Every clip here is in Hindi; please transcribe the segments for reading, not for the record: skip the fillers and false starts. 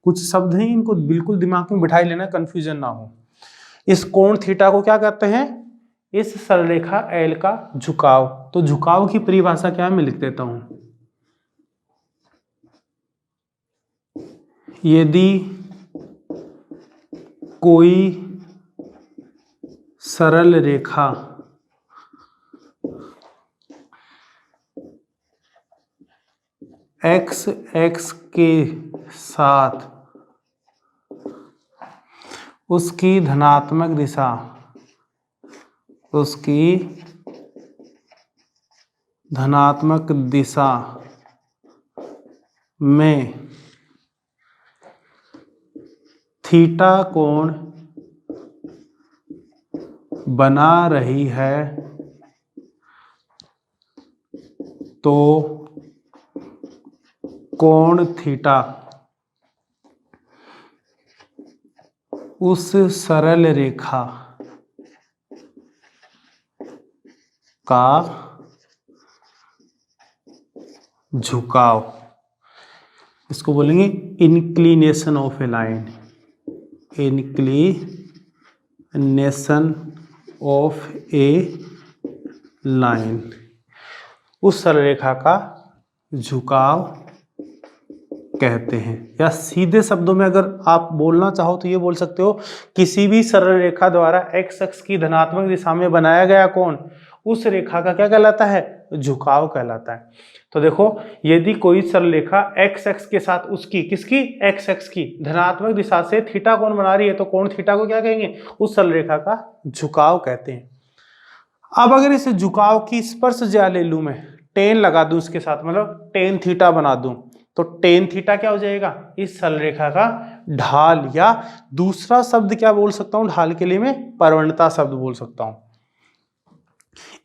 कुछ शब्द हैं, इनको बिल्कुल दिमाग में बिठाई लेना, कंफ्यूजन ना हो। इस कोण थीटा को क्या कहते हैं? इस सरलरेखा एल का झुकाव। तो झुकाव की परिभाषा क्या है मैं लिख देता हूं। यदि कोई सरल रेखा एक्स एक्स के साथ उसकी धनात्मक दिशा, उसकी धनात्मक दिशा में थीटा कोण बना रही है तो कोण थीटा उस सरल रेखा का झुकाव, इसको बोलेंगे inclination of A line, inclination of A line, उस सरलरेखा का झुकाव कहते हैं। या सीधे शब्दों में अगर आप बोलना चाहो तो ये बोल सकते हो, किसी भी सरल रेखा द्वारा एक्स अक्ष की धनात्मक दिशा में बनाया गया कोण उस रेखा का क्या कहलाता है? झुकाव कहलाता है। तो देखो, यदि कोई सरल रेखा एक्स अक्ष के साथ उसकी, किसकी? एक्स अक्ष की धनात्मक दिशा से थीटा कोण बना रही है तो कोण थीटा को क्या कहेंगे? उस सरल रेखा का झुकाव कहते हैं। अब अगर इस झुकाव की स्पर्श ज्या ले लूं, मैं टेन लगा दूं उसके साथ, मतलब टेन थीटा बना दूं, तो टेन थीटा क्या हो जाएगा? इस सरल रेखा का ढाल, या दूसरा शब्द क्या बोल सकता हूं ढाल के लिए? मैं परवणता शब्द बोल सकता हूं।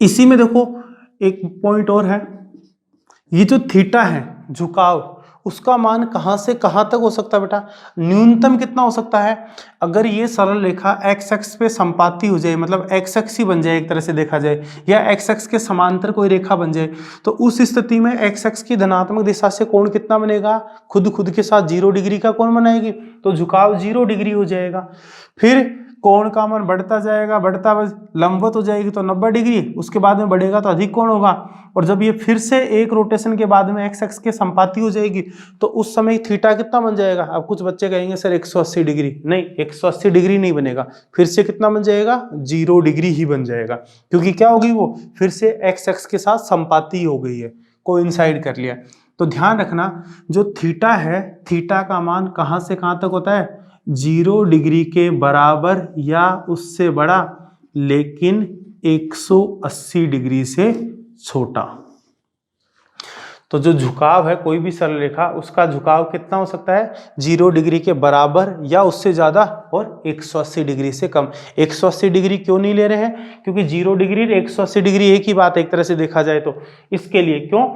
इसी में देखो एक पॉइंट और है, ये जो थीटा है झुकाव, उसका मान कहां से कहां तक हो सकता है बेटा? न्यूनतम कितना हो सकता है? अगर ये सरल रेखा एक्स अक्ष पे संपाती हो जाए, मतलब एक्स अक्ष ही बन जाए एक तरह से देखा जाए, या एक्स अक्ष के समांतर कोई रेखा बन जाए, तो उस स्थिति में एक्स अक्ष की धनात्मक दिशा से कोण कितना बनेगा? खुद के साथ 0 डिग्री का कोण बनाएगी, तो झुकाव 0 डिग्री हो जाएगा। फिर कोण का मान बढ़ता जाएगा, बढ़ता लंबवत हो जाएगी तो 90 डिग्री, उसके बाद में बढ़ेगा तो अधिक कोण होगा, और जब ये फिर से एक रोटेशन के बाद में एक्स अक्ष के संपाती हो जाएगी तो उस समय थीटा कितना बन जाएगा? अब कुछ बच्चे कहेंगे सर 180 डिग्री, नहीं 180 डिग्री नहीं बनेगा, फिर से कितना बन जाएगा? 0 डिग्री ही बन जाएगा, क्योंकि क्या होगी? वो फिर से एक्स अक्ष के साथ संपाती हो गई है, कोइंसाइड कर लिया। तो ध्यान रखना, जो थीटा है, थीटा का मान कहां से कहां तक होता है? 0 डिग्री के बराबर या उससे बड़ा, लेकिन 180 डिग्री से छोटा। तो जो झुकाव है कोई भी सरल रेखा, उसका झुकाव कितना हो सकता है? 0 डिग्री के बराबर या उससे ज्यादा, और 180 डिग्री से कम। 180 डिग्री क्यों नहीं ले रहे हैं? क्योंकि 0 डिग्री और 180 डिग्री एक ही बात है एक तरह से देखा जाए तो। इसके लिए क्यों?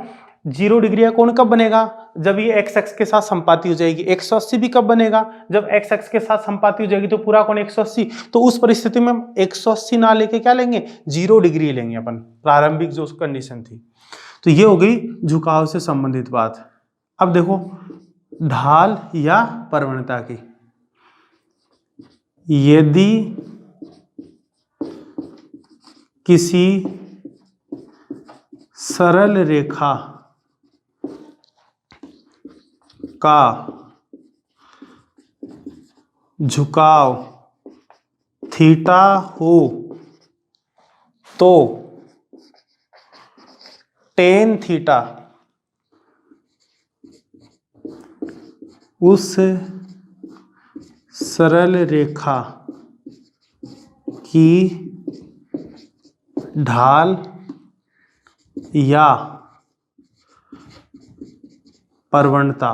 0 डिग्री का कोण कब बनेगा? जब ये एक्स अक्ष के साथ संपाती हो जाएगी। 180 भी कब बनेगा? जब एक्स अक्ष के साथ संपाती हो जाएगी, तो पूरा कोण 180। तो उस परिस्थिति में 180 ना लेके क्या लेंगे? 0 डिग्री लेंगे अपन, प्रारंभिक जो कंडीशन थी। तो ये हो गई झुकाव से संबंधित बात। अब देखो ढाल या परवणता की। यदि किसी सरल रेखा का झुकाव थीटा हो तो टेन थीटा उस सरल रेखा की ढाल या परवणता,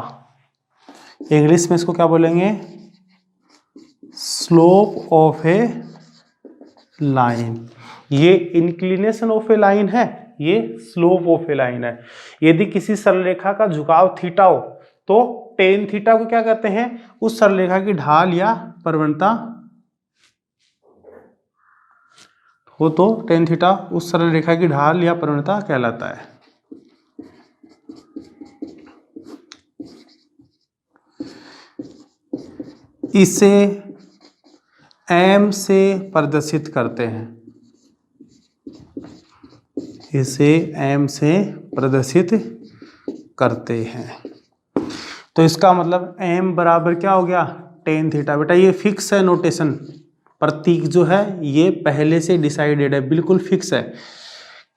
इंग्लिश में इसको क्या बोलेंगे? Slope of A line. ये इंक्लिनेशन ऑफ ए लाइन है, ये स्लोप ऑफ ए लाइन है। यदि किसी सरल रेखा का झुकाव थीटा हो तो टेन थीटा को क्या कहते हैं? उस सरल रेखा की ढाल या परवणता हो, तो टेन थीटा उस सरल रेखा की ढाल या परवणता कहलाता है। इसे एम से प्रदर्शित करते हैं, इसे एम से प्रदर्शित करते हैं। तो इसका मतलब एम बराबर क्या हो गया, टेन थीटा। बेटा ये फिक्स है नोटेशन, प्रतीक जो है ये पहले से डिसाइडेड है, बिल्कुल फिक्स है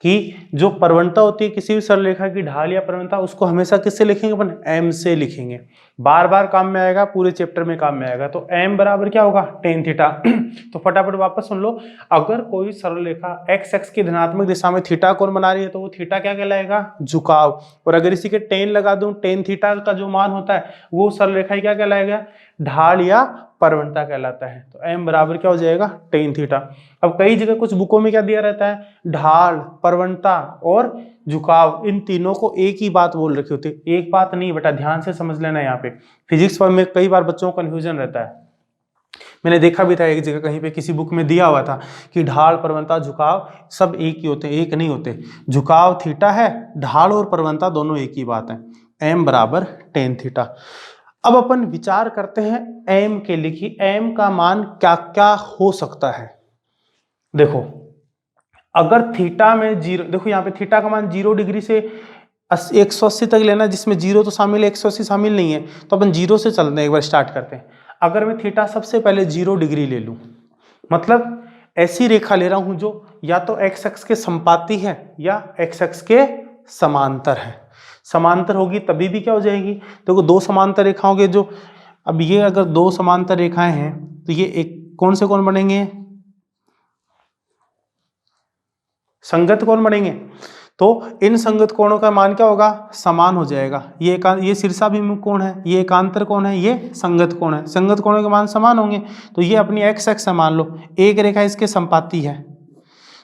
कि जो प्रवणता होती है किसी भी सरल रेखा की ढाल या प्रवणता, उसको हमेशा किससे लिखेंगे अपन, एम से लिखेंगे। बार बार काम में आएगा, पूरे चैप्टर में काम में आएगा। तो एम बराबर क्या होगा, टेन थीटा। तो फटाफट वापस सुन लो, अगर कोई सरल रेखा एक्स एक्स की धनात्मक दिशा में थीटा कोण बना रही है तो वो थीटा क्या कहलाएगा, झुकाव। और अगर इसी के टेन लगा दूं, टेन थीटा का जो मान होता है वो सरल रेखा क्या कहलाएगा, ढाल या प्रवणता कहलाता है। तो एम बराबर क्या हो जाएगा, टेन थीटा। अब कई जगह कुछ बुकों में क्या दिया रहता है, ढाल, प्रवणता और झुकाव, इन तीनों को एक ही बात बोल रखी होती है। एक बात नहीं बेटा, ध्यान से समझ लेना। यहाँ पे फिजिक्स में कई बार बच्चों को कंफ्यूजन रहता है, मैंने देखा भी था एक जगह कहीं पे किसी बुक में दिया हुआ था कि ढाल, प्रवणता, झुकाव सब एक ही होते हैं। एक नहीं होते, झुकाव थीटा है, ढाल और प्रवणता दोनों एक ही बात है। एम बराबर टेन थीटा। अब अपन विचार करते हैं एम के लिए कि एम का मान क्या क्या हो सकता है। देखो अगर थीटा में जीरो, देखो यहाँ पे थीटा का मान 0 डिग्री से 180 तक लेना, जिसमें जीरो तो शामिल है, 180 शामिल नहीं है। तो अपन जीरो से चलते हैं, एक बार स्टार्ट करते हैं। अगर मैं थीटा सबसे पहले 0 डिग्री ले लूं, मतलब ऐसी रेखा ले रहा हूं जो या तो एक्स एक्स के संपाती है या एक्स एक्स के समांतर है। समांतर होगी तभी भी क्या हो जाएगी, देखो दो समांतर रेखाओं के जो, अब ये अगर दो समांतर रेखाएं हैं तो ये एक कौन से कोण बनेंगे, संगत कोण बनेंगे। तो इन संगत कोणों का मान क्या होगा, समान हो जाएगा। ये शीर्षाभिमुख कोण है, ये एकांतर कोण है, ये संगत कोण है। संगत कोणों के मान समान होंगे। तो ये अपनी एक्स एक्स है, मान लो एक रेखा इसके संपाती है,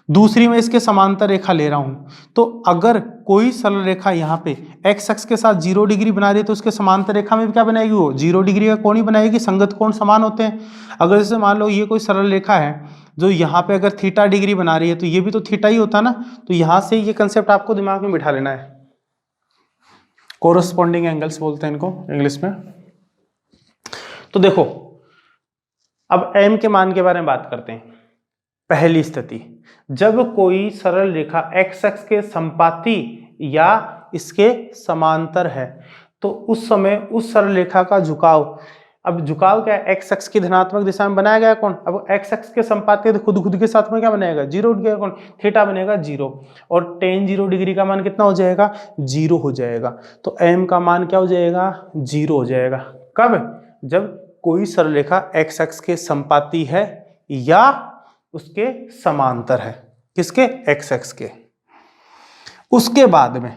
दूसरी में इसके समांतर रेखा ले रहा हूं। तो अगर कोई सरल रेखा यहाँ पे एक्स एक्स के साथ 0 डिग्री बना रही है तो उसके समांतर रेखा में भी क्या बनाएगी, वो 0 डिग्री का कोण ही बनाएगी। संगत कोण समान होते हैं। अगर जैसे मान लो ये कोई सरल रेखा है जो यहाँ पे अगर थीटा डिग्री बना रही है तो ये भी तो थीटा ही होता ना। तो यहां से ये कंसेप्ट आपको दिमाग में बिठा लेना है, कोरस्पॉन्डिंग एंगल्स बोलते हैं इनको इंग्लिश में। तो देखो अब एम के मान के बारे में बात करते हैं। पहली स्थिति, जब कोई सरल रेखा एक्स एक्स के संपाती या इसके समांतर है तो उस समय उस सरल रेखा का झुकाव, अब झुकाव क्या है, एक्स एक्स की धनात्मक दिशा में बनाया गया कौन, अब एक्स एक्स के संपाती है तो खुद खुद के साथ में क्या बनेगा, 0 डिग्री कौन, थीटा बनेगा 0। और टेन 0 डिग्री का मान कितना हो जाएगा, 0 हो जाएगा। तो एम का मान क्या हो जाएगा, 0 हो जाएगा। कब, जब कोई सरल रेखा एक्स एक्स के संपाती है या उसके समांतर है, किसके, एक्स एक्स के। उसके बाद में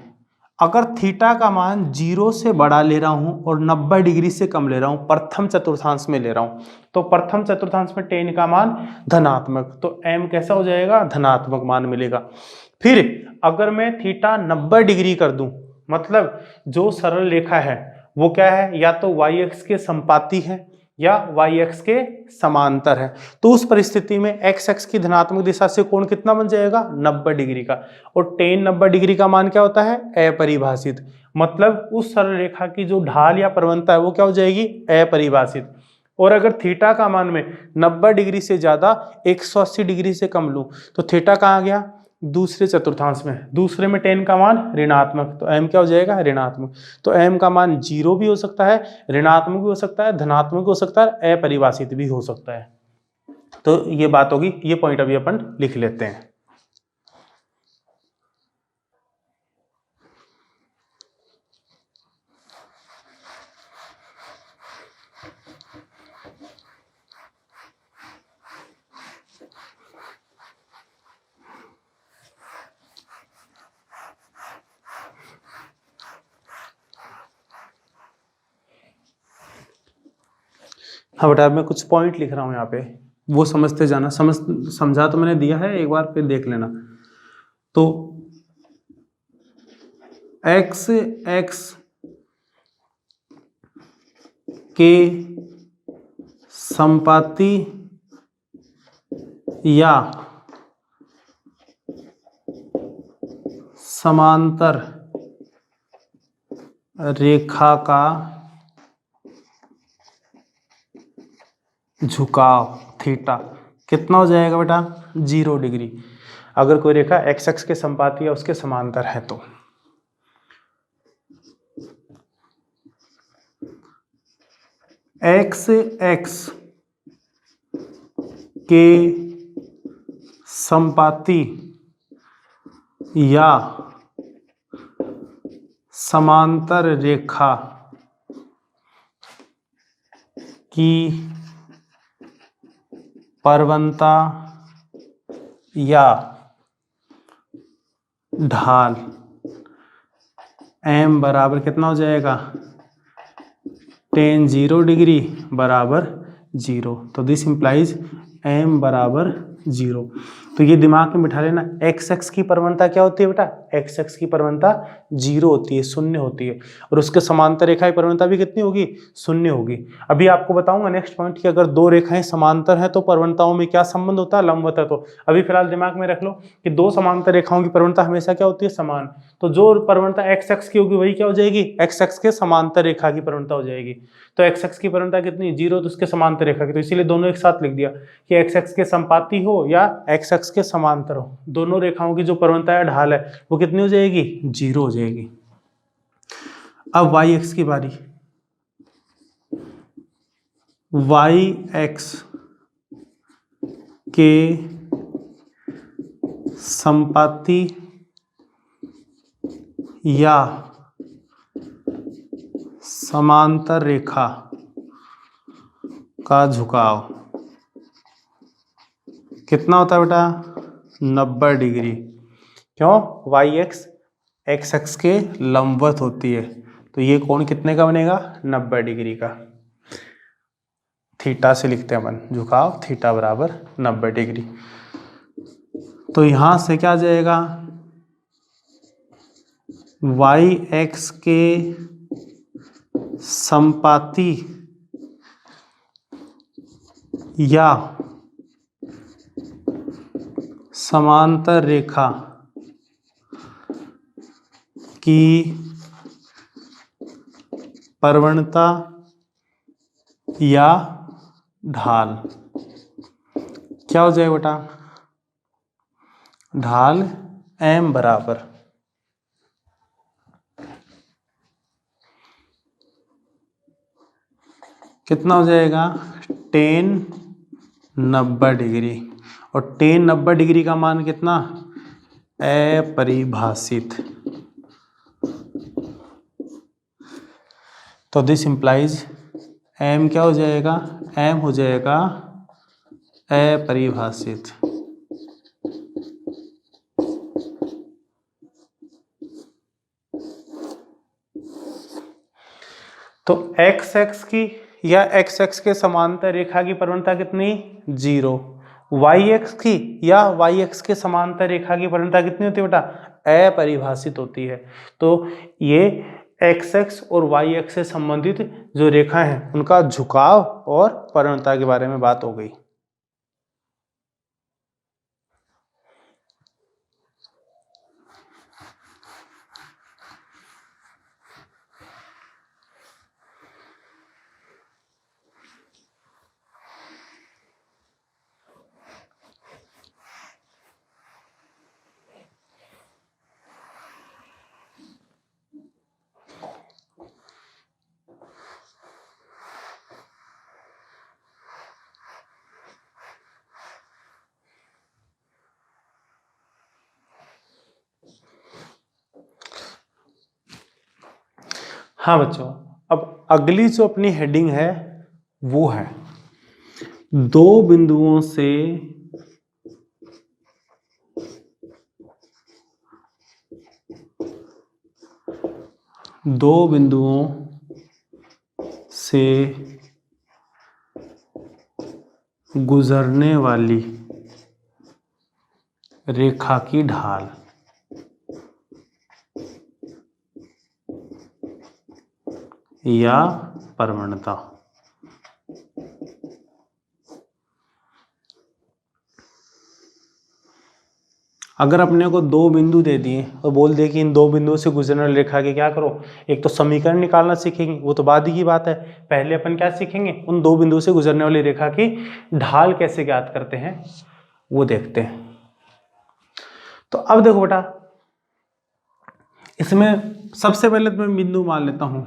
अगर थीटा का मान 0 से बड़ा ले रहा हूं और 90 डिग्री से कम ले रहा हूं, प्रथम चतुर्थांश में ले रहा हूं, तो प्रथम चतुर्थांश में टेन का मान धनात्मक, तो m कैसा हो जाएगा, धनात्मक मान मिलेगा। फिर अगर मैं थीटा 90 डिग्री कर दूं, मतलब जो सरल रेखा है वो क्या है, या तो y एक्स के संपाती है या y एक्स के समांतर है, तो उस परिस्थिति में x एक्स की धनात्मक दिशा से कोण कितना बन जाएगा, 90 डिग्री का। और टेन 90 डिग्री का मान क्या होता है, अपरिभाषित, मतलब उस सरल रेखा की जो ढाल या प्रवणता है वो क्या हो जाएगी, अपरिभाषित। और अगर थीटा का मान में 90 डिग्री से ज्यादा 180 डिग्री से कम लूं तो थीटा कहाँ आ गया, दूसरे चतुर्थांश में, दूसरे में टेन का मान ऋणात्मक, तो m क्या हो जाएगा, ऋणात्मक। तो m का मान 0 भी हो सकता है, ऋणात्मक भी हो सकता है, धनात्मक भी हो सकता है, अपरिभाषित भी हो सकता है। तो ये बात होगी, ये पॉइंट अभी अपन लिख लेते हैं। हाँ बेटा मैं कुछ पॉइंट लिख रहा हूँ यहाँ पे, वो समझते जाना। समझा तो मैंने दिया है, एक बार फिर देख लेना। तो एक्स एक्स के संपाती या समांतर रेखा का झुकाव थीटा कितना हो जाएगा बेटा 0 डिग्री, अगर कोई रेखा एक्स एक्स के संपाती या उसके समांतर है तो। एक्स एक्स के संपाती या समांतर रेखा की प्रवणता या ढाल m बराबर कितना हो जाएगा tan 0 डिग्री बराबर 0। तो दिस इंप्लाइज m बराबर 0। तो ये दिमाग में बिठा लेना, एक्स एक्स की प्रवणता क्या होती है बेटा, एक्स एक्स की प्रवणता 0 होती है, शून्य होती है, और उसके समांतर रेखा की प्रवणता भी कितनी होगी, शून्य होगी। अभी आपको बताऊंगा नेक्स्ट पॉइंट कि अगर दो रेखाएं समांतर हैं तो प्रवणताओं में क्या संबंध होता है, लंबवत है तो। अभी फिलहाल दिमाग में रख लो कि दो समांतर रेखाओं की प्रवणता हमेशा क्या होती है, समान। तो जो प्रवणता एक्स एक्स की होगी वही क्या हो जाएगी, एक्स एक्स के समांतर रेखा की प्रवणता हो जाएगी। तो एक्स एक्स की प्रवणता कितनी 0, तो उसके समांतर रेखा की, तो इसीलिए दोनों एक साथ लिख दिया कि एक्स एक्स के संपाती हो या एक्स एक्स के समांतर हो, दोनों रेखाओं की जो प्रवणता है ढाल है वो कितनी हो जाएगी, 0 हो जाएगी। अब वाई एक्स की बारी, वाई एक्स के संपाती या समांतर रेखा का झुकाव कितना होता है बेटा 90 डिग्री। क्यों, वाई एक्स एक्स एक्स के लंबवत होती है, तो ये कोण कितने का बनेगा 90 डिग्री का। थीटा से लिखते हैं अपन, झुकाव थीटा बराबर 90 डिग्री। तो यहां से क्या आ जाएगा, वाई एक्स के संपाती या समांतर रेखा की प्रवणता या ढाल क्या हो जाएगा बेटा, ढाल m बराबर कितना हो जाएगा tan 90 डिग्री, और tan 90 डिग्री का मान कितना, अपरिभाषित। तो दिस इंप्लाइज m क्या हो जाएगा, m हो जाएगा अपरिभाषित। तो एक्स एक्स की या एक्स एक्स के समांतर रेखा की प्रवणता कितनी 0, वाई एक्स की या वाई एक्स के समांतर रेखा की प्रवणता कितनी होती है बेटा, अपरिभाषित होती है। तो ये एक्स एक्स और वाई एक्स से संबंधित जो रेखा है उनका झुकाव और प्रवणता के बारे में बात हो गई। हाँ बच्चों, अब अगली जो अपनी हेडिंग है वो है दो बिंदुओं से गुजरने वाली रेखा की ढाल या प्रवणता। अगर अपने को दो बिंदु दे दिए और बोल दिए कि इन दो बिंदुओं से गुजरने वाली रेखा के क्या करो, एक तो समीकरण निकालना सीखेंगे, वो तो बाद ही की बात है। पहले अपन क्या सीखेंगे, उन दो बिंदुओं से गुजरने वाली रेखा की ढाल कैसे ज्ञात करते हैं वो देखते हैं। तो अब देखो बेटा, इसमें सबसे पहले तो मैं बिंदु मान लेता हूं,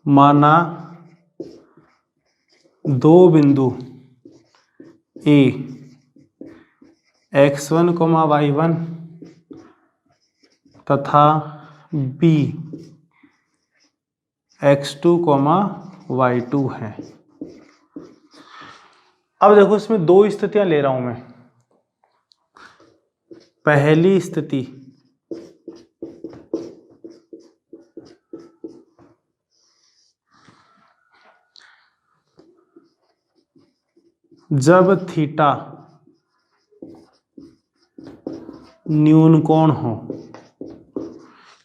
माना दो बिंदु ए x1, y1 तथा b x2, y2 है। अब देखो इसमें दो स्थितियां ले रहा हूं मैं। पहली स्थिति, जब थीटा न्यून कोण हो,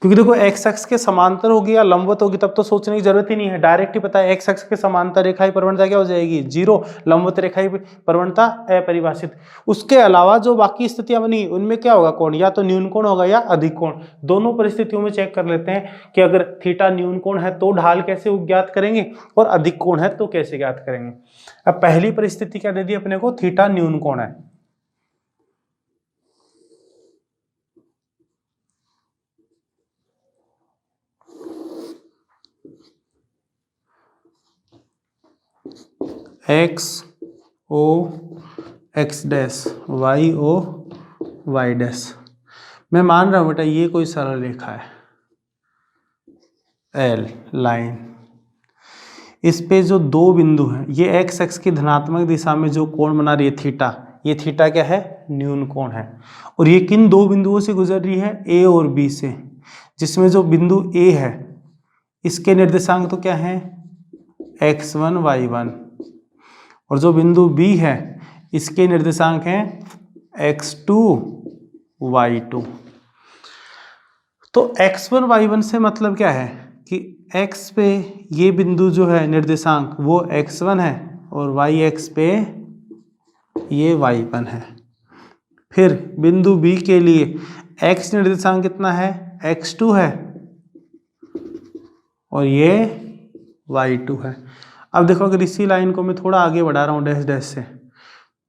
क्योंकि देखो एक्स अक्ष के समांतर होगी या लंबवत होगी तब तो सोचने की जरूरत ही नहीं है, डायरेक्ट ही पता है एक्स अक्ष के समांतर रेखा की प्रवणता क्या हो जाएगी, 0, लंबवत रेखा की प्रवणता अपरिभाषित। उसके अलावा जो बाकी स्थितियां बनी उनमें क्या होगा, कोण या तो न्यून कोण होगा या अधिक कोण। दोनों परिस्थितियों में चेक कर लेते हैं कि अगर थीटा न्यून कोण है तो ढाल कैसे ज्ञात करेंगे और अधिक कोण है तो कैसे ज्ञात करेंगे। अब पहली परिस्थिति क्या दे दी अपने को, थीटा न्यून कोण है। X O X dash, Y O Y dash. मैं मान रहा हूं बेटा ये कोई सरल रेखा है, एल लाइन। इस पे जो दो बिंदु हैं, ये एक्स एक्स की धनात्मक दिशा में जो कोण बना रही है थीटा, ये थीटा क्या है, न्यून कोण है। और ये किन दो बिंदुओं से गुजर रही है, ए और बी से, जिसमें जो बिंदु ए है इसके निर्देशांक तो क्या है, x1 y1, और जो बिंदु बी है इसके निर्देशांक हैं x2 y2। तो x1 y1 से मतलब क्या है कि x पे ये बिंदु जो है निर्देशांक वो x1 है और y x पे ये y1 है। फिर बिंदु B के लिए x निर्देशांक कितना है, x2 है और ये y2 है। अब देखो अगर इसी लाइन को मैं थोड़ा आगे बढ़ा रहा हूँ डैश डैश से,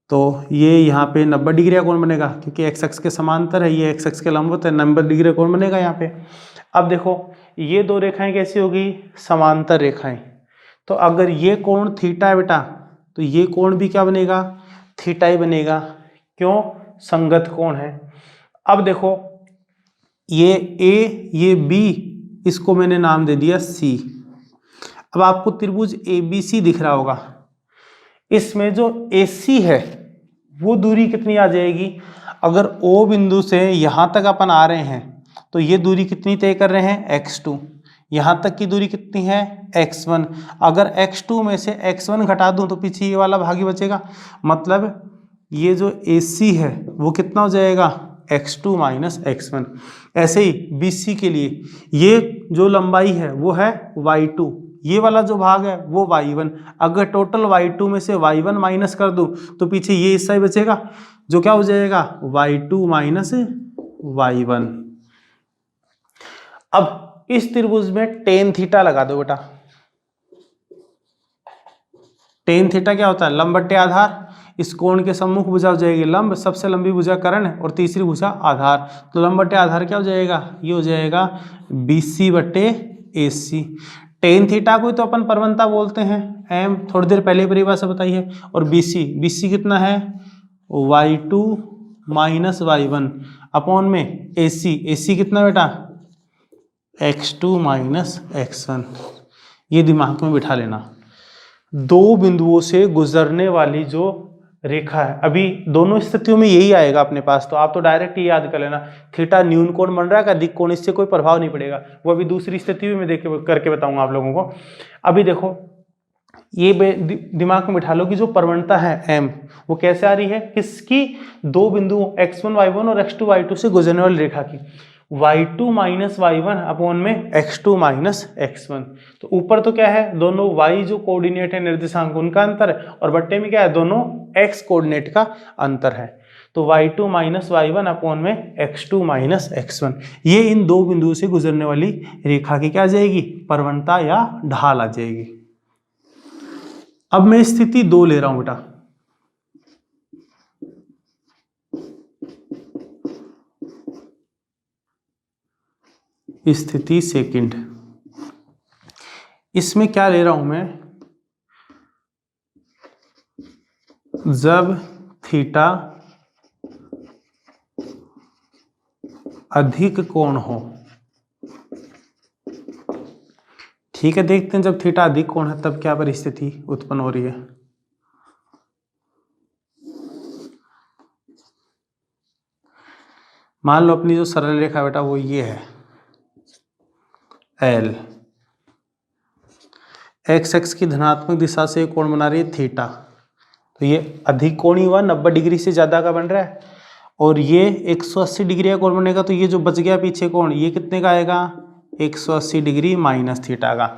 तो ये यहाँ पे 90 डिग्री का कोण बनेगा, क्योंकि एक्स एक्स के समांतर है, ये एक्स एक्स के लंबवत है, 90 डिग्री का कोण बनेगा यहाँ पे। अब देखो ये दो रेखाएं कैसी होगी, समांतर रेखाएं। तो अगर ये कोण थीटा है बेटा, तो ये कोण भी क्या बनेगा, थीटा ही बनेगा। क्यों, संगत कोण है। अब देखो ये ए ये बी, इसको मैंने नाम दे दिया सी। अब आपको त्रिभुज ABC दिख रहा होगा, इसमें जो AC है वो दूरी कितनी आ जाएगी, अगर O बिंदु से यहां तक अपन आ रहे हैं तो ये दूरी कितनी तय कर रहे हैं, x2। यहां तक की दूरी कितनी है, x1। अगर x2 में से x1 घटा दूं तो पीछे ये वाला भाग ही बचेगा, मतलब ये जो AC है वो कितना हो जाएगा, x2 माइनस x1। ऐसे ही BC के लिए ये जो लंबाई है वो है y2, ये वाला जो भाग है वो y1। अगर टोटल y2 में से y1 माइनस कर दूं तो पीछे ये हिस्सा ही बचेगा जो क्या हो जाएगा, y2 माइनस y1। अब इस त्रिभुज में टेन थीटा लगा दो बेटा। टेन थीटा क्या होता है, लंब बट्टे आधार। इस कोण के सम्मुख भुजा हो जाएगी लंब, सबसे लंबी भुजा कर्ण और तीसरी भुजा आधार। तो लंब बट्टे आधार क्या हो जाएगा, ये हो जाएगा BC बट्टे AC। टेन थीटा को तो अपन प्रवणता बोलते हैं, m थोड़ी देर पहले परिभाषा बताई है। और BC कितना है, y2 माइनस y1 अपॉन में AC कितना बेटा, x2 माइनस x1। ये दिमाग में बिठा लेना। दो बिंदुओं से गुजरने वाली जो रेखा है, अभी दोनों स्थितियों में यही आएगा अपने पास, तो आप तो डायरेक्ट ही याद कर लेना, थीटा न्यून कोण बन रहा है, अधिक कोण, इससे कोई प्रभाव नहीं पड़ेगा। वो अभी दूसरी स्थिति में देख करके बताऊंगा आप लोगों को। अभी देखो ये दिमाग में बिठा लो कि जो प्रवणता है m वो कैसे आ रही है, किसकी, दो बिंदुओं x1 y1 और x2 y2 से गुजरने वाली रेखा की। y2 माइनस y1 अपॉन में x2 माइनस x1। तो ऊपर तो क्या है, दोनों y जो कोऑर्डिनेट है निर्देशांक उनका अंतर है, और बट्टे में क्या है, दोनों x कोऑर्डिनेट का अंतर है। तो y2 माइनस y1 अपॉन में x2 माइनस x1, ये इन दो बिंदुओं से गुजरने वाली रेखा की क्या आ जाएगी, परवलता या ढाल आ जाएगी। अब मैं स्थिति 2 ले रहा हूं बेटा। स्थिति सेकंड, इसमें क्या ले रहा हूं मैं, जब थीटा अधिक कोण हो। ठीक है, देखते हैं जब थीटा अधिक कोण है तब क्या परिस्थिति उत्पन्न हो रही है। मान लो अपनी जो सरल रेखा बेटा वो ये है एल, एक्स एक्स की धनात्मक दिशा से कोण बना रही है थीटा, तो ये अधिक कोण ही हुआ, 90 डिग्री से ज्यादा का बन रहा है, और ये 180 डिग्री का कोण बनेगा, तो ये जो बच गया पीछे कोण ये कितने का आएगा, 180 डिग्री माइनस थीटा का।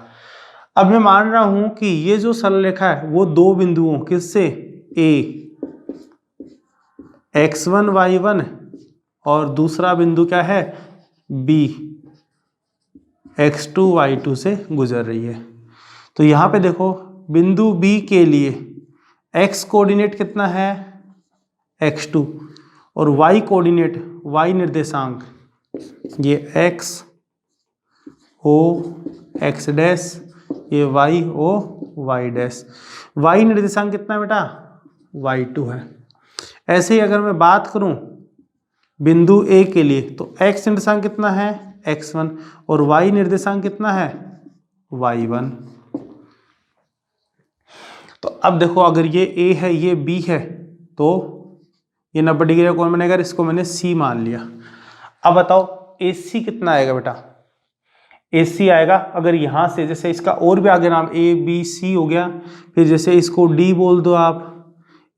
अब मैं मान रहा हूं कि ये जो सरल रेखा है वो दो बिंदुओं किससे, ए x1 y1 और दूसरा बिंदु क्या है बी x2 y2 से गुजर रही है। तो यहाँ पे देखो बिंदु बी के लिए x कोऑर्डिनेट कितना है x2 और y कोऑर्डिनेट y निर्देशांक ये x o x डैश, ये y o y dash, y निर्देशांक कितना है बेटा y2 है। ऐसे ही अगर मैं बात करूं बिंदु A के लिए तो x निर्देशांक कितना है x1 और y निर्देशांक कितना है y1। तो अब देखो अगर ये A है ये B है तो ये 90 डिग्री का कोण बनेगा, इसको मैंने C मान लिया। अब बताओ AC कितना आएगा बेटा, AC आएगा अगर यहाँ से जैसे इसका और भी आगे नाम A B C हो गया, फिर जैसे इसको D बोल दो आप,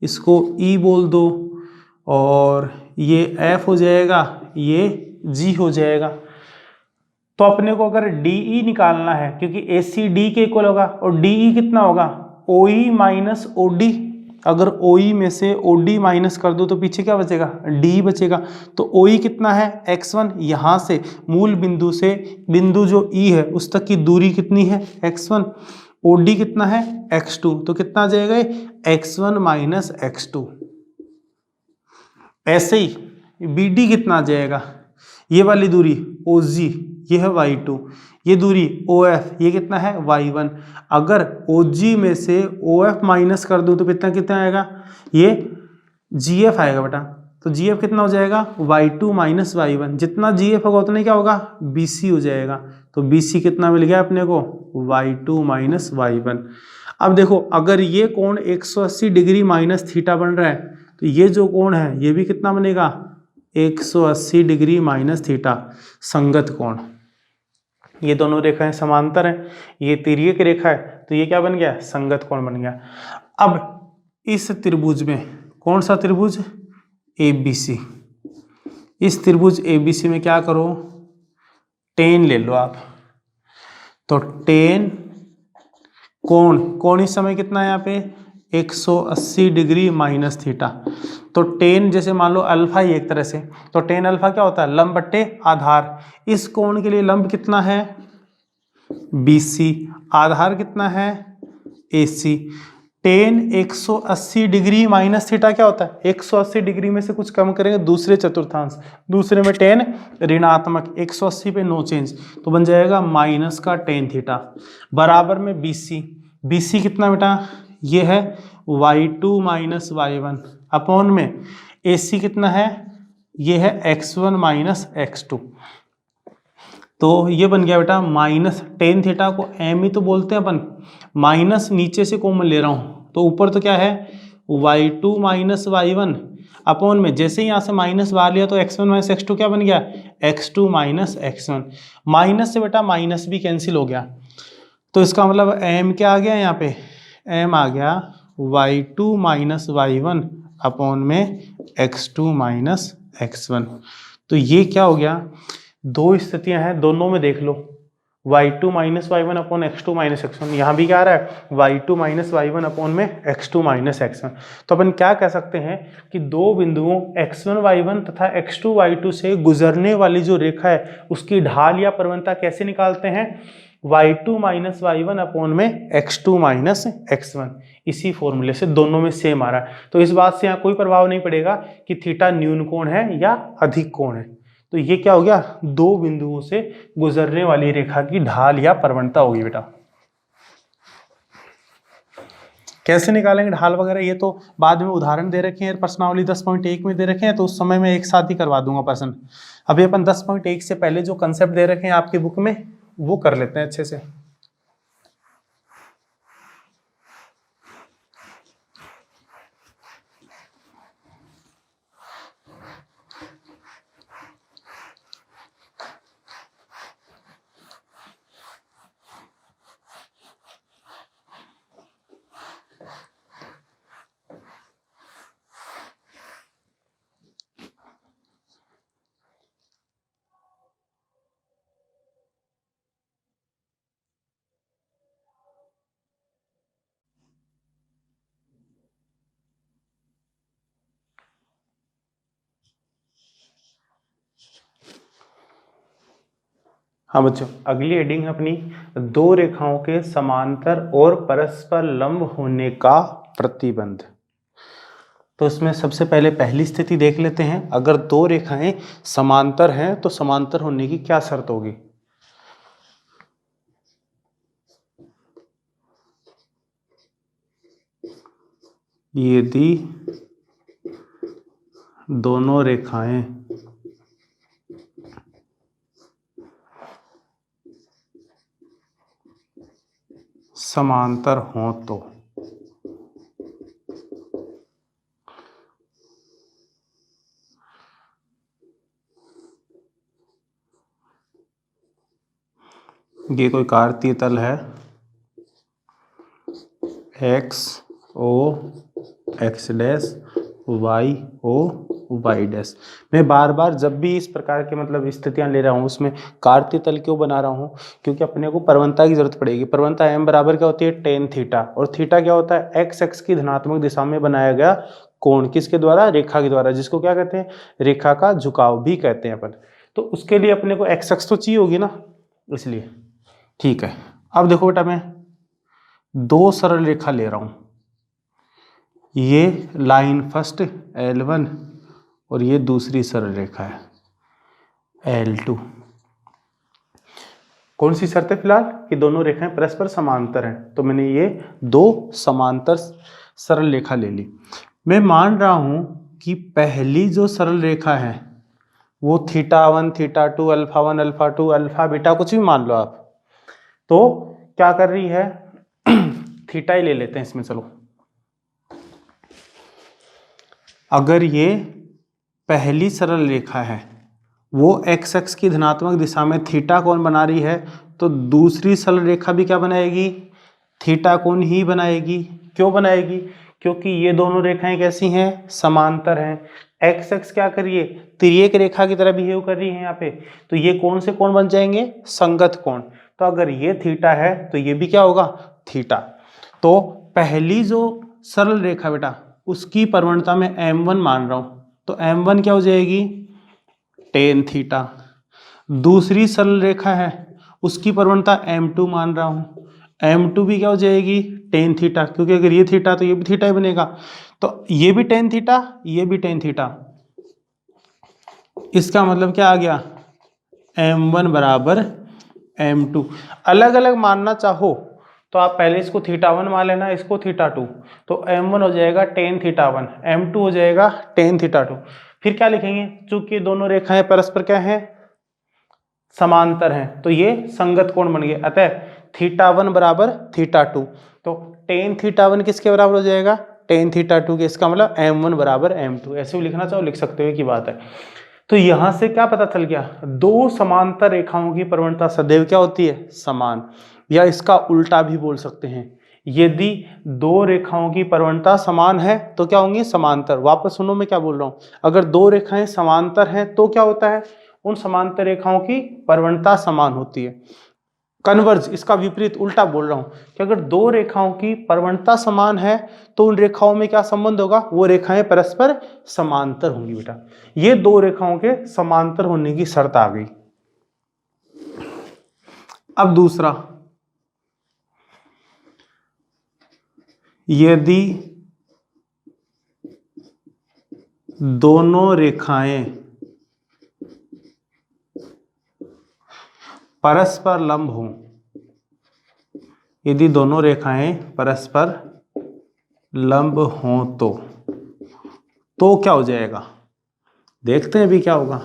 इसको E बोल दो, और ये F हो जाएगा, ये G हो जाएगा। तो अपने को अगर DE निकालना है क्योंकि AC D के इक्वल होगा, और DE कितना होगा OE माइनस OD, अगर OE में से OD माइनस कर दो तो पीछे क्या बचेगा D बचेगा। तो OE कितना है x1, यहाँ से मूल बिंदु से बिंदु जो E है उस तक की दूरी कितनी है x1, OD कितना है x2, तो कितना आ जाएगा x1 माइनस x2। ऐसे ही BD कितना आ जाएगा, ये वाली दूरी OG ये है y2, ये दूरी OF ये कितना है y1, अगर OG में से OF माइनस कर दूं तो कितना कितना आएगा, ये GF आएगा बेटा। तो GF कितना हो जाएगा y2 माइनस y1, जितना GF होगा उतना क्या होगा BC हो जाएगा। तो BC कितना मिल गया अपने को y2 माइनस y1। अब देखो अगर ये कोण 180 डिग्री माइनस थीटा बन रहा है तो ये जो कोण है ये भी कितना बनेगा 180 डिग्री माइनस थीटा, संगत कोण। ये दोनों रेखाएं समांतर हैं, ये तिर्यक रेखा है तो ये क्या बन गया संगत कोण बन गया। अब इस त्रिभुज में कौन सा त्रिभुज ABC, इस त्रिभुज ABC में क्या करो टेन ले लो आप। तो टेन कोण इस समय कितना है यहाँ पे 180 डिग्री माइनस थीटा। तो टेन जैसे मान लो अल्फा ही एक तरह से, तो टेन अल्फा क्या होता है लंब बट्टे आधार। इस कोण के लिए लंब कितना है BC, आधार कितना है AC। Ten 180 degree minus theta क्या होता है 180 डिग्री में से कुछ कम करेंगे दूसरे चतुर्थांश, दूसरे में टेन ऋणात्मक, 180 पे नो चेंज, तो बन जाएगा माइनस का टेन थीटा बराबर में BC कितना बेटा ये है y2 माइनस y1 अपॉन में AC कितना है ये है x1 माइनस x2। तो ये बन गया बेटा माइनस टेन थीटा को m ही तो बोलते हैं अपन, माइनस नीचे से कॉमन ले रहा हूं तो ऊपर तो क्या है y2 माइनस y1 अपॉन में जैसे ही यहाँ से माइनस बाहर लिया तो x1 माइनस x2 क्या बन गया x2 माइनस x1। माइनस से बेटा माइनस भी कैंसिल हो गया, तो इसका मतलब m क्या आ गया यहाँ पे m आ गया y2 माइनस y1 अपॉन में x2 माइनस x1। तो ये क्या हो गया दो स्थितियां हैं, दोनों में देख लो, y2 minus y1 upon x2 minus x1, यहाँ भी क्या आ रहा है y2 माइनस y1 अपॉन में x2 माइनस x1। तो अपन क्या कह सकते हैं कि दो बिंदुओं x1 y1 तथा x2 y2 से गुजरने वाली जो रेखा है उसकी ढाल या प्रवणता कैसे निकालते हैं, y2 माइनस y1 अपॉन में x2 माइनस x1। इसी फॉर्मूले से दोनों में सेम आ रहा है, तो इस बात से यहाँ कोई प्रभाव नहीं पड़ेगा कि थीटा न्यून कोण है या अधिक कोण है। तो ये क्या हो गया, दो बिंदुओं से गुजरने वाली रेखा की ढाल या प्रवणता होगी बेटा। कैसे निकालेंगे ढाल वगैरह, ये तो बाद में उदाहरण दे रखे हैं, प्रश्नावली 10.1 में दे रखे हैं, तो उस समय मैं एक साथ ही करवा दूंगा प्रश्न। अभी अपन 10.1 से पहले जो कंसेप्ट दे रखे हैं आपकी बुक में वो कर लेते हैं अच्छे से। हाँ बच्चों, अगली हेडिंग है अपनी दो रेखाओं के समांतर और परस्पर लंब होने का प्रतिबंध। तो इसमें सबसे पहले पहली स्थिति देख लेते हैं, अगर दो रेखाएं समांतर हैं तो समांतर होने की क्या शर्त होगी। यदि दोनों रेखाएं समांतर हों तो ये कोई कार्तीय तल है X O X dash Y O Y dash. मैं बार बार जब भी इस प्रकार के मतलब स्थितियां ले रहा हूँ उसमें कार्तीय तल क्यों बना रहा हूँ, क्योंकि अपने को प्रवणता की जरूरत पड़ेगी। प्रवणता m बराबर क्या होती है, टेन थीटा, और थीटा क्या होता है, एक्स एक्स की धनात्मक दिशा में बनाया गया कोण, किसके द्वारा, रेखा के द्वारा, जिसको क्या कहते हैं, रेखा का झुकाव भी कहते हैं अपन। तो उसके लिए अपने को एक्स एक्स तो चाहिए होगी ना, इसलिए ठीक है। अब देखो बेटा, मैं दो सरल रेखा ले रहा हूं, ये लाइन फर्स्ट L1 और ये दूसरी सरल रेखा है L2। कौन सी शर्त है फिलहाल, कि दोनों रेखाएं परस्पर समांतर हैं, तो मैंने ये दो समांतर सरल रेखा ले ली। मैं मान रहा हूं कि पहली जो सरल रेखा है वो θ1 θ2 α1 α2 अल्फा बीटा कुछ भी मान लो आप, तो क्या कर रही है थीटा ही ले लेते हैं इसमें। चलो, अगर ये पहली सरल रेखा है वो एक्स एक्स की धनात्मक दिशा में थीटा कोण बना रही है, तो दूसरी सरल रेखा भी क्या बनाएगी, थीटा कोण ही बनाएगी। क्यों बनाएगी, क्योंकि ये दोनों रेखाएं कैसी हैं, समांतर हैं। एक्स एक्स क्या करिए, तिर्यक रेखा की तरह बिहेव कर रही है यहाँ पे, तो ये कौन से कोण बन जाएंगे, संगत कोण। तो अगर ये थीटा है तो ये भी क्या होगा, थीटा। तो पहली जो सरल रेखा बेटा उसकी प्रवणता में m1 मान रहा हूं, तो m1 क्या हो जाएगी, टेन थीटा। दूसरी सरल रेखा है उसकी प्रवणता m2 मान रहा हूं, m2 भी क्या हो जाएगी, टेन थीटा, क्योंकि अगर ये थीटा तो ये भी थीटा ही बनेगा, तो ये भी टेन थीटा ये भी टेन थीटा। इसका मतलब क्या आ गया, m1 बराबर m2। अलग अलग मानना चाहो तो आप पहले इसको θ1 मान लेना, इसको θ2, तो m1 हो जाएगा टेन θ1, m2 हो जाएगा टेन θ2। फिर क्या लिखेंगे, चूंकि दोनों रेखाएं परस्पर क्या हैं, समांतर हैं, तो ये संगत कोण बन गए, अतः θ1 बराबर θ2। तो टेन θ1 किसके बराबर हो जाएगा, टेन θ2 के। इसका मतलब m1 बराबर m2, ऐसे भी लिखना चाहो लिख सकते हो की बात है। तो यहां से क्या पता चल गया, दो समांतर रेखाओं की प्रवणता सदैव क्या होती है, समान, या इसका उल्टा भी बोल सकते हैं, यदि दो रेखाओं की प्रवणता समान है तो क्या होंगी, समांतर। वापस सुनो मैं क्या बोल रहा हूं, अगर दो रेखाएं समांतर हैं तो क्या होता है, उन समांतर रेखाओं की परवणता समान होती है। कन्वर्ज, इसका विपरीत उल्टा बोल रहा हूं कि अगर दो रेखाओं की परवणता समान है तो उन रेखाओं में क्या संबंध होगा, वो रेखाएं परस्पर समांतर होंगी बेटा। ये दो रेखाओं के समांतर होने की शर्त आ गई। अब दूसरा, यदि दोनों रेखाएं परस्पर लंब हों, यदि दोनों रेखाएं परस्पर लंब हों तो क्या हो जाएगा, देखते हैं अभी क्या होगा।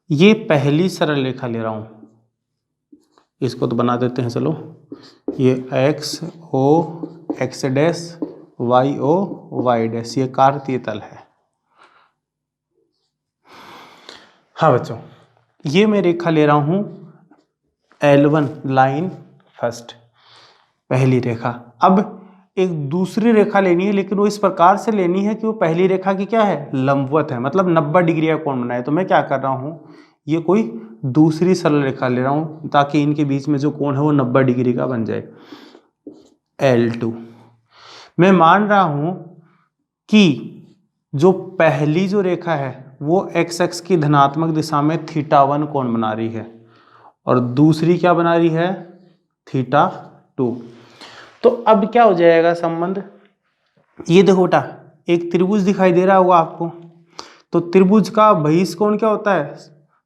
ये पहली सरल रेखा ले रहा हूं, इसको तो बना देते हैं चलो। ये X O X dash Y O Y dash, ये कार्तीय तल है। हाँ बच्चों, ये मैं रेखा ले रहा हूं L1 लाइन फर्स्ट, पहली रेखा। अब एक दूसरी रेखा लेनी है, लेकिन वो इस प्रकार से लेनी है कि वो पहली रेखा की क्या है, लंबवत है, मतलब 90 डिग्री का कोण बनाए। तो मैं क्या कर रहा हूं, ये कोई दूसरी सरल रेखा ले रहा हूं ताकि इनके बीच में जो कोण है वो 90 डिग्री का बन जाए, L2। मैं मान रहा हूं कि जो पहली जो रेखा है वो एक्स एक्स की धनात्मक दिशा में θ1 कोण बना रही है और दूसरी क्या बना रही है, θ2। तो अब क्या हो जाएगा संबंध, ये देखो बेटा, एक त्रिभुज दिखाई दे रहा होगा आपको। तो त्रिभुज का बहिष्कोण क्या होता है,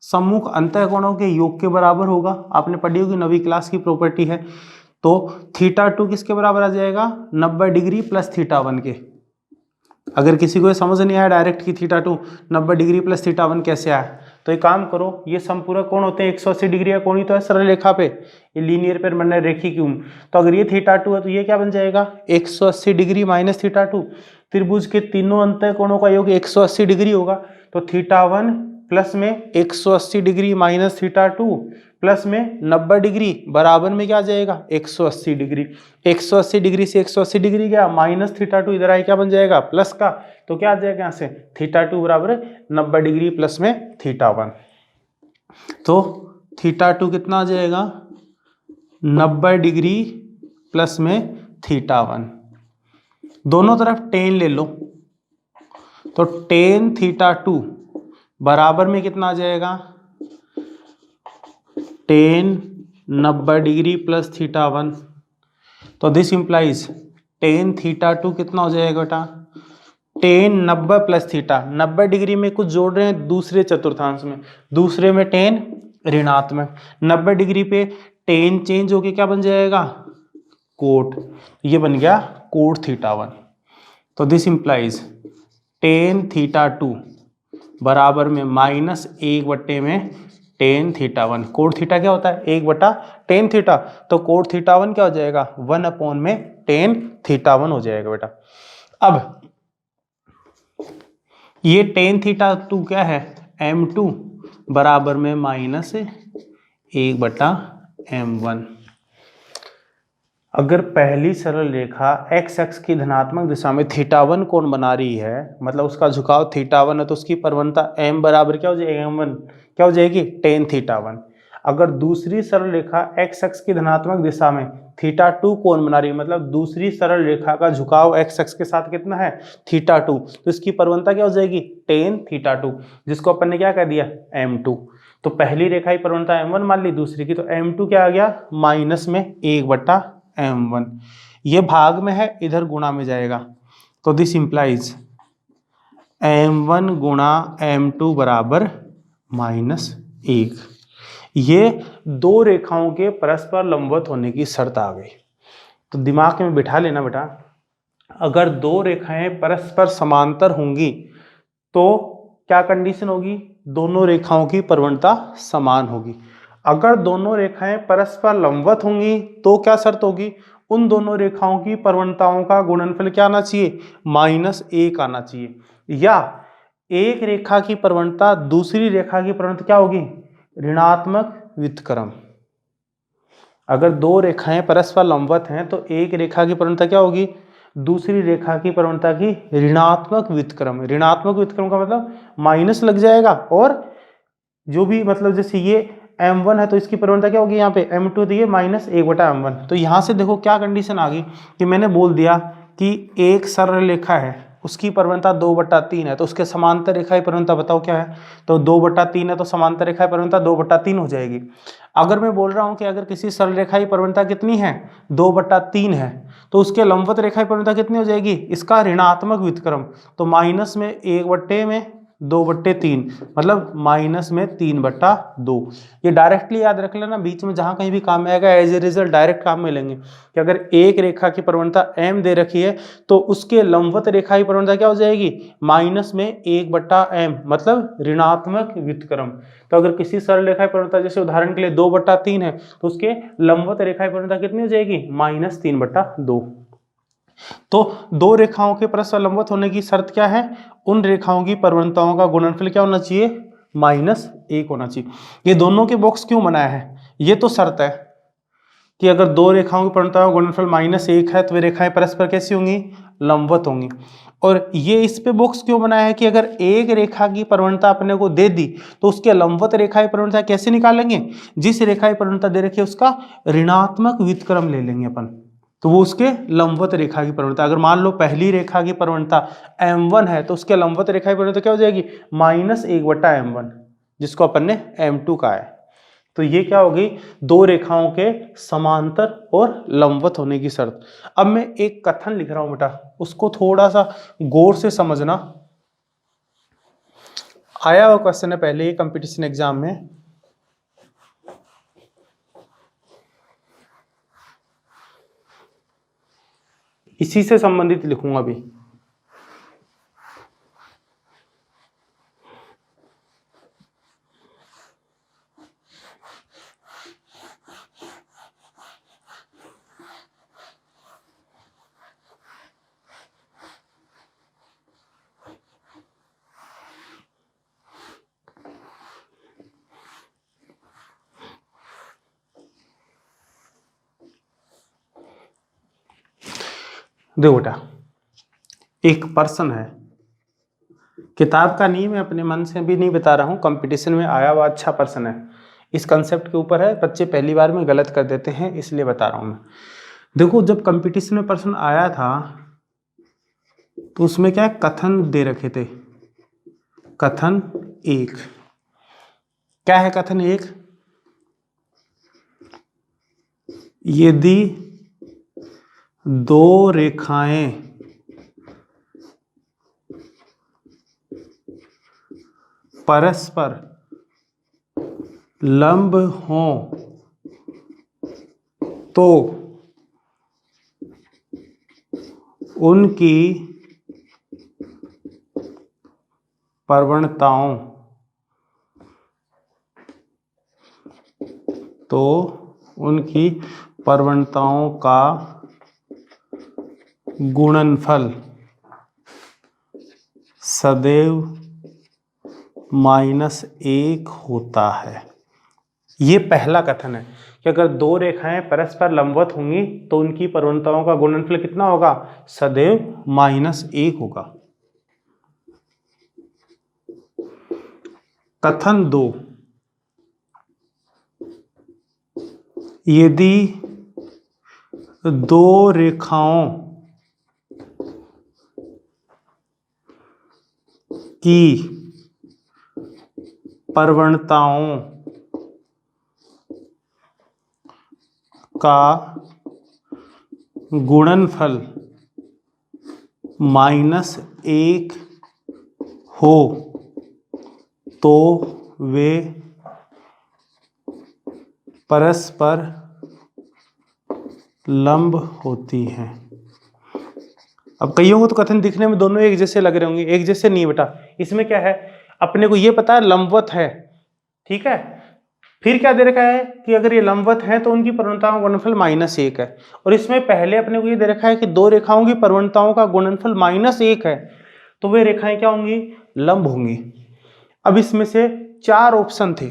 सम्मुख अंतःकोणों के योग के बराबर होगा। आपने पढ़ी होगी, 9वीं क्लास की प्रॉपर्टी है। तो θ2 किसके बराबर आ जाएगा, 90 डिग्री प्लस θ1 के। अगर किसी को समझ नहीं आया डायरेक्ट कि θ2 90 डिग्री प्लस θ1 कैसे आया, तो एक काम करो, ये संपूरक कोण होते हैं 180 डिग्री का कोण ही तो है सरल रेखा पे, ये लीनियर पर बनना रेखी क्यों। तो अगर ये θ2 है तो ये क्या बन जाएगा, 180 डिग्री माइनस θ2। त्रिभुज के तीनों अंतःकोणों का योग 180 डिग्री होगा, तो θ1 प्लस में 180 डिग्री माइनस θ2 प्लस में 90 डिग्री बराबर में क्या आ जाएगा, 180 डिग्री। 180 डिग्री से 180 डिग्री गया, माइनस θ2 इधर आए क्या बन जाएगा, प्लस का। तो क्या आ जाएगा यहाँ से, θ2 बराबर 90 डिग्री प्लस में θ1। तो θ2 कितना आ जाएगा, 90 डिग्री प्लस में θ1। दोनों तरफ टेन ले लो, तो टेन θ2 बराबर में कितना आ जाएगा, टेन 90 डिग्री प्लस θ1। तो दिस इंप्लाइज टेन θ2 कितना हो जाएगा बेटा, टेन 90 प्लस θ। 90 डिग्री में कुछ जोड़ रहे हैं दूसरे चतुर्थांश में, दूसरे में टेन ऋणात्मक, 90 डिग्री पे टेन चेंज होके क्या बन जाएगा, कोट। ये बन गया कोट θ1। तो दिस इंप्लाइज टेन θ2 बराबर में माइनस 1 में टेन θ1। कोट थीटा क्या होता है, 1/tan थीटा। तो कोट θ1 क्या हो जाएगा, 1 में टेन θ1 हो जाएगा बेटा। अब ये टेन θ2 क्या है, m2 बराबर में माइनस 1/m1। अगर पहली सरल रेखा एक्स एक्स की धनात्मक दिशा में θ1 कोण बना रही है, मतलब उसका झुकाव θ1 है, तो उसकी परवणता m बराबर क्या हो जाएगी, m1 क्या हो जाएगी, टेन θ1। अगर दूसरी सरल रेखा एक्स एक्स की धनात्मक दिशा में θ2 कोण बना रही है, मतलब दूसरी सरल रेखा का झुकाव एक्स एक्स के साथ कितना है, θ2, तो इसकी परवणता क्या हो जाएगी, टेन θ2, जिसको अपन ने क्या कह दिया, m2। तो पहली रेखा की परवणता m1 मान ली, दूसरी की, तो m2 क्या आ गया, माइनस में 1/m1। ये भाग में है, इधर गुणा में जाएगा। तो दिस इंप्लाइज m1 गुणा m2 बराबर -1। ये दो रेखाओं के परस्पर लंबवत होने की शर्त आ गई। तो दिमाग में बिठा लेना बेटा, अगर दो रेखाएं परस्पर समांतर होंगी तो क्या कंडीशन होगी, दोनों रेखाओं की परवणता समान होगी। अगर दोनों रेखाएं परस्पर लंबवत होंगी तो क्या शर्त होगी, उन दोनों रेखाओं की परवणताओं का गुणनफल क्या आना चाहिए, -1 आना चाहिए। या एक रेखा की परवणता दूसरी रेखा की परवणता क्या होगी, ऋणात्मक व्युत्क्रम। अगर दो रेखाएं परस्पर लंबवत हैं तो एक रेखा की प्रवणता क्या होगी, दूसरी रेखा की प्रवणता की ऋणात्मक व्युत्क्रम। ऋणात्मक व्युत्क्रम का मतलब माइनस लग जाएगा, और जो भी मतलब जैसे ये m1 है तो इसकी प्रवणता क्या होगी यहाँ पे m2 दी है -1/m1। तो यहाँ से देखो क्या कंडीशन आ गई कि मैंने बोल दिया कि एक सरल रेखा है, उसकी प्रवणता 2/3 है, तो उसके समांतर रेखा की प्रवणता बताओ क्या है, तो 2/3 है तो समांतर रेखा की प्रवणता 2/3 हो जाएगी। अगर मैं बोल रहा हूँ कि अगर किसी सरल रेखा की प्रवणता कितनी है 2/3 है, तो उसके लंबवत रेखा की प्रवणता कितनी हो जाएगी, इसका ऋणात्मक व्युत्क्रम, तो माइनस में 1/2/3 मतलब माइनस में 3/2। ये डायरेक्टली याद रख लेना, बीच में जहां कहीं भी काम में आएगा एज ए रिजल्ट डायरेक्ट काम में लेंगे कि अगर एक रेखा की प्रवणता m दे रखी है तो उसके लंबवत रेखा की प्रवणता क्या हो जाएगी, माइनस में 1/m मतलब ऋणात्मक व्युत्क्रम। तो अगर किसी सरल रेखा की प्रवणता जैसे उदाहरण के लिए 2/3 है तो उसके लंबवत रेखा की प्रवणता कितनी हो जाएगी, -3/2। तो दो रेखाओं के परस्पर लंबवत होने की शर्त क्या है, उन रेखाओं की प्रवणताओं का गुणनफल क्या होना चाहिए, -1 होना चाहिए। ये दोनों के बॉक्स क्यों बनाया है, ये तो शर्त है कि अगर दो रेखाओं की प्रवणताओं का गुणनफल -1 है तो वे रेखाएं परस्पर कैसी होंगी, लंबवत होंगी। और ये इस पे बॉक्स क्यों बनाया है कि अगर एक रेखा की प्रवणता अपने को दे दी तो उसके लंबवत रेखा की प्रवणता कैसे निकालेंगे, जिस रेखा की प्रवणता दे रखी है उसका ऋणात्मक व्युत्क्रम ले लेंगे अपन, तो वो उसके लंबवत रेखा की प्रवणता। अगर मान लो पहली रेखा की प्रवणता m1 है तो उसके लंबवत रेखा की प्रवणता क्या हो जाएगी, -1/m1, जिसको अपन ने m2 कहा है। तो ये क्या होगी, दो रेखाओं के समांतर और लंबवत होने की शर्त। अब मैं एक कथन लिख रहा हूं बेटा, उसको थोड़ा सा गौर से समझना। आया हुआ क्वेश्चन है पहले ही कंपटीशन एग्जाम में, इसी से संबंधित लिखूंगा अभी। देखो बेटा, एक पर्सन है, किताब का नहीं, मैं अपने मन से भी नहीं बता रहा हूँ, कंपटीशन में आया हुआ अच्छा पर्सन है। इस कंसेप्ट के ऊपर है, बच्चे पहली बार में गलत कर देते हैं इसलिए बता रहा हूँ मैं। देखो जब कंपटीशन में पर्सन आया था तो उसमें क्या कथन दे रखे थे, कथन 1। क्या है कथन 1, यदि दो रेखाएं परस्पर लंब हों तो उनकी प्रवणताओं का गुणनफल सदैव -1 होता है। ये पहला कथन है कि अगर दो रेखाएं परस्पर लंबवत होंगी तो उनकी प्रवणताओं का गुणनफल कितना होगा, सदैव -1 होगा। कथन 2, यदि दो रेखाओं की प्रवणताओं का गुणनफल -1 हो तो वे परस्पर लंब होती हैं। अब कईयों को तो कथन दिखने में दोनों एक जैसे लग रहे होंगे, एक जैसे नहीं बेटा। इसमें क्या है, अपने को ये पता है लंबवत है, ठीक है, फिर क्या दे रखा है कि अगर ये लंबवत है तो उनकी प्रवणताओं का गुणनफल -1 है। और इसमें पहले अपने को ये दे रखा है कि दो रेखाओं की प्रवणताओं का गुणनफल -1 है तो वे रेखाएं क्या होंगी, लंब होंगी। अब इसमें से 4 ऑप्शन थे,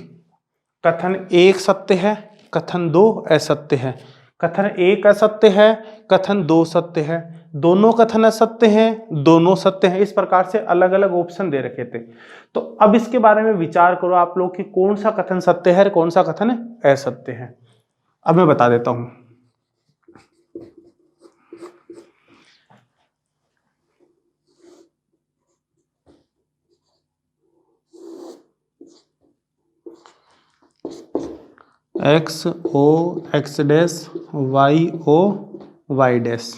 कथन 1 सत्य है, कथन 2 असत्य है। कथन 1 असत्य है, कथन 2 सत्य है। दोनों कथन असत्य हैं, दोनों सत्य हैं। इस प्रकार से अलग अलग ऑप्शन दे रखे थे। तो अब इसके बारे में विचार करो आप लोग कि कौन सा कथन सत्य है और कौन सा कथन असत्य है। अब मैं बता देता हूं। X O X dash Y O Y dash.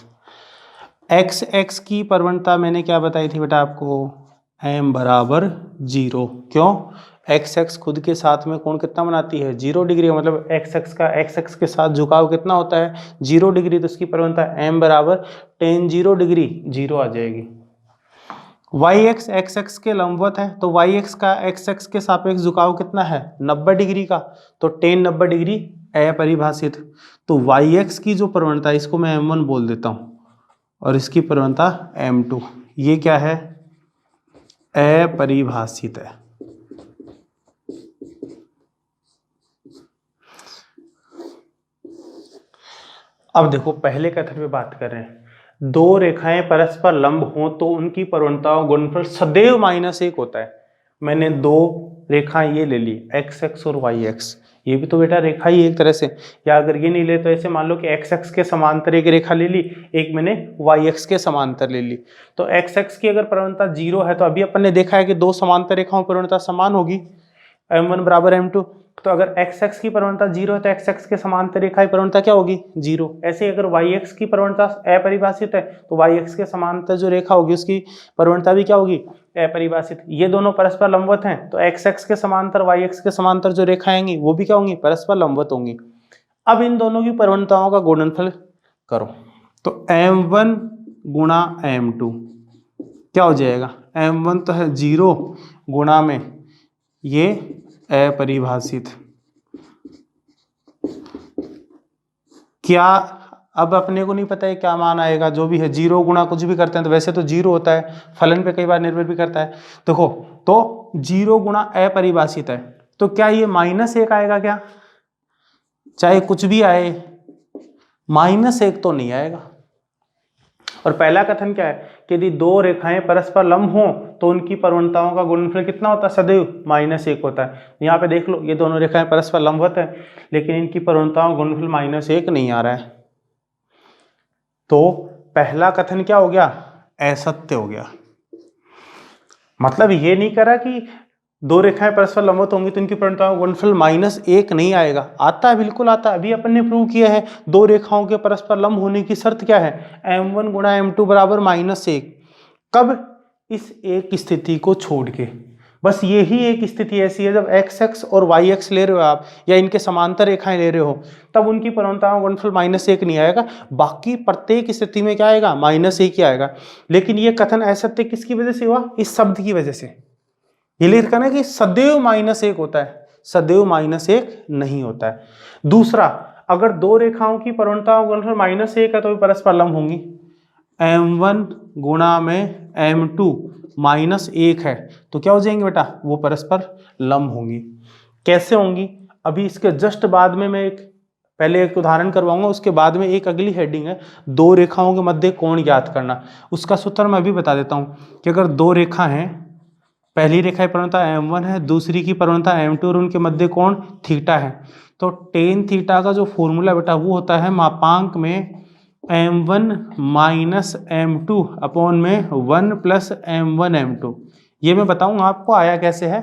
X X की प्रवणता मैंने क्या बताई थी बेटा आपको, m बराबर 0। क्यों? एक्स एक्स खुद के साथ में कोण कितना बनाती है, 0 डिग्री। मतलब एक्स एक्स का एक्स एक्स के साथ झुकाव कितना होता है, 0 डिग्री। तो इसकी प्रवणता m बराबर tan 0 डिग्री 0 आ जाएगी। वाई एक्स एक्स एक्स के लंबवत है, तो वाई एक्स का एक्स एक्स के सापेक्ष झुकाव कितना है, 90 डिग्री का। तो tan 90 डिग्री अपरिभाषित। तो वाई एक्स की जो प्रवणता है इसको मैं m1 बोल देता हूं और इसकी प्रवणता m2। ये क्या है, अपरिभाषित है। अब देखो पहले कथन पे बात कर रहे हैं, दो रेखाएं परस्पर लंब हों तो उनकी प्रवणताओं गुणनफल सदैव -1 होता है। मैंने दो रेखाएं ये ले ली, एक्स एक्स और वाई एक्स। ये भी तो बेटा रेखा ही एक तरह से। या अगर ये नहीं ले तो ऐसे मान लो कि एक्स एक्स के समांतर एक रेखा ले ली, एक मैंने वाई एक्स के समांतर ले ली। तो एक्स एक्स की अगर प्रवणता 0 है तो अभी अपन ने देखा है कि दो समांतर रेखाओं की प्रवणता समान होगी, m1 बराबर m2। तो अगर एक्स एक्स की प्रवणता 0 है तो एक्स एक्स के समांतर रेखा की प्रवणता क्या होगी, 0। ऐसे अगर वाई एक्स की प्रवणता अपरिभाषित है तो वाई एक्स के समांतर जो रेखा होगी उसकी प्रवणता भी क्या होगी, अपरिभाषित। ये दोनों परस्पर लंबवत हैं तो एक्स एक्स के समांतर वाई एक्स के समांतर जो रेखा आएंगी वो भी क्या होंगी, परस्पर लंबवत होंगी। अब इन दोनों की प्रवणताओं का गुणनफल करो तो m1 गुणा m2 क्या हो जाएगा, m1 तो है 0 गुणा में ये अपरिभाषित। क्या अब अपने को नहीं पता है क्या मान आएगा, जो भी है 0 गुणा कुछ भी करते हैं तो वैसे तो 0 होता है, फलन पे कई बार निर्भर भी करता है। देखो तो 0 गुणा अपरिभाषित है तो क्या ये -1 आएगा क्या, चाहे कुछ भी आए -1 तो नहीं आएगा। और पहला कथन क्या है कि यदि दो रेखाएं परस्पर लंब हों तो उनकी प्रवणताओं का गुणनफल कितना होता है, सदैव -1 होता है। यहाँ पे देख लो ये दोनों रेखाएं परस्पर लंबवत है लेकिन इनकी प्रवणताओं का गुणनफल -1 नहीं आ रहा है। तो पहला कथन क्या हो गया, असत्य हो गया। मतलब ये नहीं करा कि दो रेखाएं परस्पर लंबवत होंगी तो इनकी प्रवणताओं का गुणनफल -1 नहीं आएगा, आता है, बिल्कुल आता है। अभी अपन ने प्रूव किया है दो रेखाओं के परस्पर लंब होने की शर्त क्या है, m1 गुणा m2 बराबर -1। कब, इस एक स्थिति को छोड़ के। बस यही एक स्थिति ऐसी है जब एक्स एक्स और वाई एक्स ले रहे हो आप या इनके समांतर रेखाएं ले रहे हो तब उनकी प्रवणताओं का गुणनफल -1 नहीं आएगा। बाकी प्रत्येक स्थिति में क्या आएगा, -1 ही आएगा। लेकिन ये कथन असत्य किसकी वजह से हुआ, इस शब्द की वजह से। ये लिखा ना कि सदैव -1 होता है, सदैव -1 नहीं होता है। दूसरा, अगर दो रेखाओं की प्रवणताओं का गुणनफल -1 है तो भी परस्पर लंब होंगी। m1 गुणा में m2 -1 है तो क्या हो जाएंगे बेटा, वो परस्पर लंब होंगी। कैसे होंगी, अभी इसके जस्ट बाद में मैं पहले एक उदाहरण करवाऊंगा, उसके बाद में एक अगली हेडिंग है दो रेखाओं के मध्य कोण ज्ञात करना। उसका सूत्र मैं अभी बता देता हूँ कि अगर दो रेखा हैं, पहली रेखा की प्रवणता m1 है, दूसरी की प्रवणता m2 और उनके मध्य कोण थीटा है, तो tan थीटा का जो फॉर्मूला बेटा वो होता है मापांक में m1 माइनस m2 अपॉन में 1 प्लस m1 m2। ये मैं बताऊंगा आपको आया कैसे है।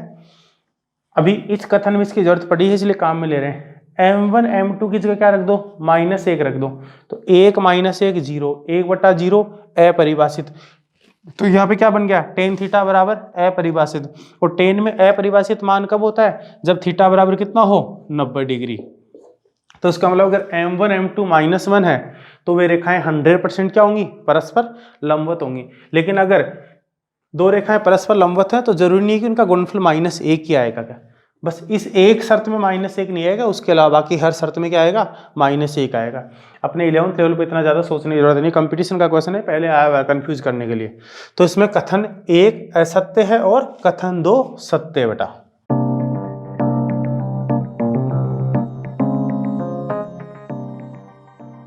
अभी इस कथन में इसकी जरूरत पड़ी है इसलिए काम में ले रहे हैं। m1 m2 की जगह क्या रख दो, -1 रख दो। तो 1 -1 0, 1/0 अपरिभाषित। तो यहाँ पे क्या बन गया, tan थीटा बराबर अपरिभाषित। और tan में अपरिभाषित मान कब होता है, जब थीटा बराबर कितना हो, 90 डिग्री। तो इसका मतलब अगर m1 m2 -1 है तो वे रेखाएं 100% क्या होंगी, परस्पर लंबवत होंगी। लेकिन अगर दो रेखाएं परस्पर लंबवत हैं तो जरूरी नहीं कि उनका गुणनफल -1 ही आएगा क्या, बस इस एक शर्त में -1 नहीं आएगा, उसके अलावा बाकी हर शर्त में क्या आएगा, -1 आएगा। अपने 11th लेवल पे इतना ज़्यादा सोचने की जरूरत नहीं, कंपटीशन का क्वेश्चन है, पहले आया हुआ है कंफ्यूज करने के लिए। तो इसमें कथन 1 असत्य है और कथन 2 सत्य है बेटा।